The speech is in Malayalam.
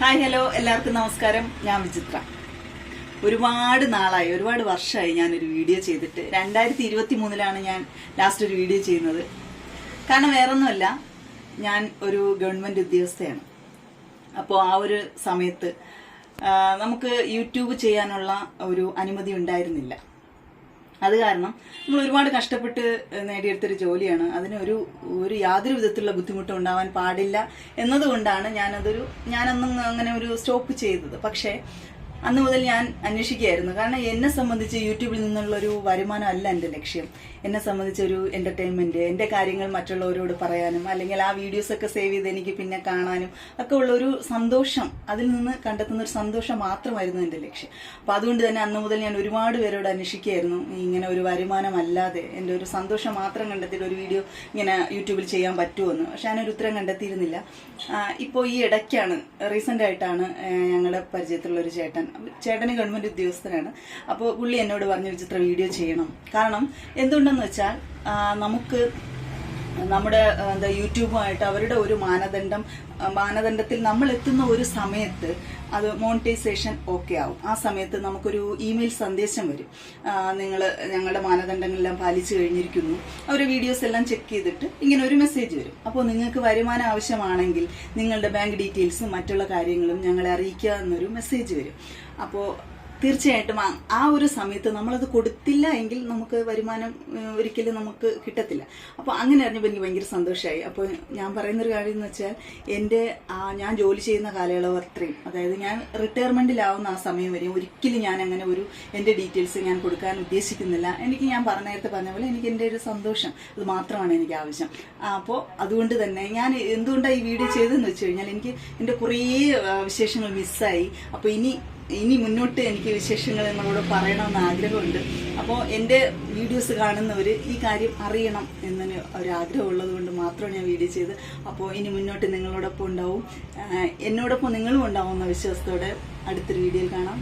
ഹായ് ഹലോ എല്ലാവർക്കും നമസ്കാരം. ഞാൻ വിചിത്ര. ഒരുപാട് നാളായി, ഒരുപാട് വർഷമായി ഞാനൊരു വീഡിയോ ചെയ്തിട്ട്. 2023 ഞാൻ ലാസ്റ്റ് ഒരു വീഡിയോ ചെയ്യുന്നത്. കാരണം വേറൊന്നുമല്ല, ഞാൻ ഒരു ഗവൺമെന്റ് ഉദ്യോഗസ്ഥയാണ്. അപ്പോൾ ആ ഒരു സമയത്ത് നമുക്ക് യൂട്യൂബ് ചെയ്യാനുള്ള ഒരു അനുമതി ഉണ്ടായിരുന്നില്ല. അത് കാരണം നമ്മൾ ഒരുപാട് കഷ്ടപ്പെട്ട് നേടിയെടുത്തൊരു ജോലിയാണ്. അതിന് ഒരു യാതൊരു വിധത്തിലുള്ള ബുദ്ധിമുട്ടും ഉണ്ടാവാൻ പാടില്ല എന്നതുകൊണ്ടാണ് ഞാനൊന്നും അങ്ങനെ ഒരു സ്റ്റോപ്പ് ചെയ്തത്. പക്ഷേ അന്ന് മുതൽ ഞാൻ അന്വേഷിക്കുകയായിരുന്നു. കാരണം എന്നെ സംബന്ധിച്ച് യൂട്യൂബിൽ നിന്നുള്ളൊരു വരുമാനം അല്ല എൻ്റെ ലക്ഷ്യം. എന്നെ സംബന്ധിച്ചൊരു എന്റർടൈൻമെന്റ്, എൻ്റെ കാര്യങ്ങൾ മറ്റുള്ളവരോട് പറയാനും അല്ലെങ്കിൽ ആ വീഡിയോസൊക്കെ സേവ് ചെയ്ത് എനിക്ക് പിന്നെ കാണാനും ഒക്കെ ഉള്ളൊരു സന്തോഷം, അതിൽ നിന്ന് കണ്ടെത്തുന്ന ഒരു സന്തോഷം മാത്രമായിരുന്നു എൻ്റെ ലക്ഷ്യം. അപ്പം അതുകൊണ്ട് തന്നെ അന്ന് മുതൽ ഞാൻ ഒരുപാട് പേരോട് അന്വേഷിക്കുകയായിരുന്നു. ഇങ്ങനെ ഒരു വരുമാനം അല്ലാതെ എൻ്റെ ഒരു സന്തോഷം മാത്രം കണ്ടെത്തിയിട്ട് ഒരു വീഡിയോ ഇങ്ങനെ യൂട്യൂബിൽ ചെയ്യാൻ പറ്റുമെന്ന്. പക്ഷെ ഞാനൊരു ഉത്തരം കണ്ടെത്തിയിരുന്നില്ല. ഇപ്പോൾ ഈ ഇടയ്ക്കാണ്, റീസെന്റ് ആയിട്ടാണ് ഞങ്ങളുടെ പരിചയത്തിലുള്ള ഒരു ചേട്ടന് ഗവൺമെന്റ് ഉദ്യോഗസ്ഥനാണ്. അപ്പോൾ പുള്ളി എന്നോട് പറഞ്ഞു, വിചിത്ര വീഡിയോ ചെയ്യണം. കാരണം എന്തുകൊണ്ടെന്ന് വെച്ചാൽ നമുക്ക് നമ്മുടെ യൂട്യൂബുമായിട്ട് അവരുടെ ഒരു മാനദണ്ഡത്തിൽ നമ്മൾ എത്തുന്ന ഒരു സമയത്ത് അത് മോണിറ്റൈസേഷൻ ഓക്കെ ആവും. ആ സമയത്ത് നമുക്കൊരു ഇമെയിൽ സന്ദേശം വരും, നിങ്ങൾ ഞങ്ങളുടെ മാനദണ്ഡങ്ങളെല്ലാം പാലിച്ചു കഴിഞ്ഞിരിക്കുന്നു. അവർ വീഡിയോസ് എല്ലാം ചെക്ക് ചെയ്തിട്ട് ഇങ്ങനെ ഒരു മെസ്സേജ് വരും. അപ്പോൾ നിങ്ങൾക്ക് വരുമാനം ആവശ്യമാണെങ്കിൽ നിങ്ങളുടെ ബാങ്ക് ഡീറ്റെയിൽസും മറ്റുള്ള കാര്യങ്ങളും ഞങ്ങളെ അറിയിക്കുക എന്നൊരു മെസ്സേജ് വരും. അപ്പോൾ തീർച്ചയായിട്ടും ആ ഒരു സമയത്ത് നമ്മളത് കൊടുത്തില്ല എങ്കിൽ നമുക്ക് വരുമാനം ഒരിക്കലും നമുക്ക് കിട്ടത്തില്ല. അപ്പോൾ അങ്ങനെ അറിഞ്ഞപ്പോൾ എനിക്ക് ഭയങ്കര സന്തോഷമായി. അപ്പോൾ ഞാൻ പറയുന്നൊരു കാര്യം എന്ന് വെച്ചാൽ, ഞാൻ ജോലി ചെയ്യുന്ന കാലയളവ് അത്രയും, അതായത് ഞാൻ റിട്ടയർമെന്റിലാവുന്ന ആ സമയം വരെയും ഒരിക്കലും ഞാൻ അങ്ങനെ എൻ്റെ ഡീറ്റെയിൽസ് ഞാൻ കൊടുക്കാൻ ഉദ്ദേശിക്കുന്നില്ല. ഞാൻ നേരത്തെ പറഞ്ഞ പോലെ എനിക്ക് എൻ്റെ ഒരു സന്തോഷം, അത് മാത്രമാണ് എനിക്ക് ആവശ്യം. അപ്പോൾ അതുകൊണ്ട് തന്നെ ഞാൻ എന്തുകൊണ്ടാണ് ഈ വീഡിയോ ചെയ്തതെന്ന് വെച്ച് കഴിഞ്ഞാൽ, എനിക്ക് എൻ്റെ കുറേ വിശേഷങ്ങൾ മിസ്സായി. അപ്പോൾ ഇനി മുന്നോട്ട് എനിക്ക് വിശേഷങ്ങൾ നിങ്ങളോട് പറയണമെന്ന് ആഗ്രഹമുണ്ട്. അപ്പോൾ എൻ്റെ വീഡിയോസ് കാണുന്നവർ ഈ കാര്യം അറിയണം എന്നൊരു ഒരാഗ്രഹം ഉള്ളത് കൊണ്ട് മാത്രമാണ് ഞാൻ വീഡിയോ ചെയ്ത്. അപ്പോൾ ഇനി മുന്നോട്ട് നിങ്ങളോടൊപ്പം ഉണ്ടാവും, എന്നോടൊപ്പം നിങ്ങളും ഉണ്ടാവും എന്ന വിശ്വാസത്തോടെ അടുത്തൊരു വീഡിയോയിൽ കാണാം.